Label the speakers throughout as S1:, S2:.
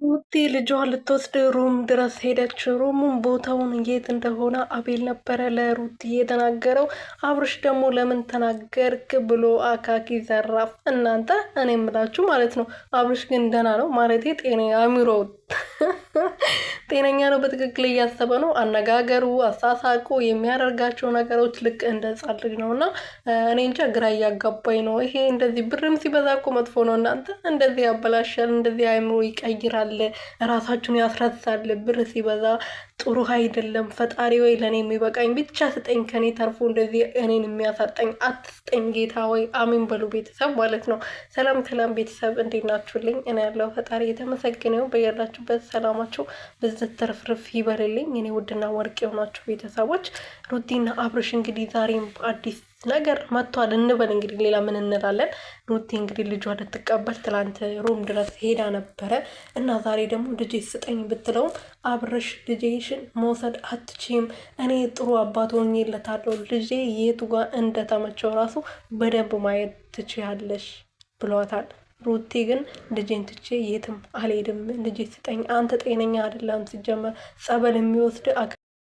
S1: ውጤ ልጇ ልትወስድ ሩም ድረስ ሄደች። ሩሙን ቦታውን የት እንደሆነ አቤል ነበረ ለሩት የተናገረው። አብርሽ ደግሞ ለምን ተናገርክ ብሎ አካኪ ዘራፍ። እናንተ እኔ የምላችሁ ማለት ነው አብርሽ ግን ደህና ነው ማለት ጤና አሚሮ ጤነኛ ነው። በትክክል እያሰበ ነው። አነጋገሩ፣ አሳሳቁ፣ የሚያደርጋቸው ነገሮች ልክ እንደ ህጻን ልጅ ነው እና እኔ እንጃ ግራ እያጋባኝ ነው። ይሄ እንደዚህ ብርም ሲበዛ እኮ መጥፎ ነው እናንተ። እንደዚህ ያበላሻል፣ እንደዚህ አእምሮ ይቀይራል፣ ራሳችሁን ያስረሳል። ብር ሲበዛ ጥሩ አይደለም። ፈጣሪ ወይ ለእኔ የሚበቃኝ ብቻ ስጠኝ፣ ከኔ ተርፎ እንደዚህ እኔን የሚያሳጠኝ አትስጠኝ ጌታ ወይ። አሜን በሉ ቤተሰብ ማለት ነው። ሰላም ሰላም ቤተሰብ እንዴት ናችሁልኝ? እኔ ያለው ፈጣሪ የተመሰገነው። በያላችሁበት ሰላማችሁ ብዝት ትርፍርፍ ይበልልኝ የኔ ውድና ወርቅ የሆናችሁ ቤተሰቦች። ሩቲና አብርሽ እንግዲህ ዛሬም አዲስ ነገር መጥቷል እንበል። እንግዲህ ሌላ ምን እንላለን? ሩቲ እንግዲህ ልጇ ልትቀበል ትላንት ሩም ድረስ ሄዳ ነበረ እና ዛሬ ደግሞ ልጄ ስጠኝ ብትለውም አብርሽ ልጄሽን መውሰድ አትችም፣ እኔ ጥሩ አባት ሆኜለታለሁ፣ ልጄ የቱ ጋር እንደተመቸው ራሱ በደንብ ማየት ትችያለሽ ብሏታል። ሩቲ ግን ልጄን ትቼ የትም አልሄድም፣ ልጄ ስጠኝ፣ አንተ ጤነኛ አይደለም፣ ሲጀመር ጸበል የሚወስድ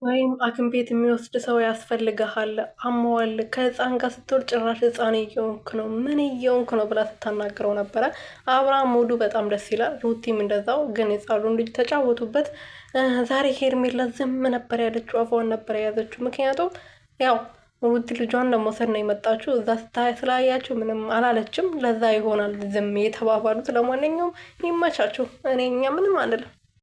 S1: ወይም ሐኪም ቤት የሚወስድ ሰው ያስፈልግሃል፣ አሞዋል፣ ከህፃን ጋር ስትወል ጭራሽ ህፃን እየሆንክ ነው፣ ምን እየሆንክ ነው ብላ ስታናግረው ነበረ። አብርሃም ሙሉ በጣም ደስ ይላል፣ ሩቲም እንደዛው። ግን የጻሉን ልጅ ተጫወቱበት። ዛሬ ሄርሜላ ዝም ነበር ያለችው፣ አፏን ነበር የያዘችው። ምክንያቱም ያው ሩቲ ልጇን ለመውሰድ ነው የመጣችው። እዛ ስላያቸው ምንም አላለችም። ለዛ ይሆናል ዝም የተባባሉት። ለማንኛውም ይመቻቸው። እኛ ምንም አንልም።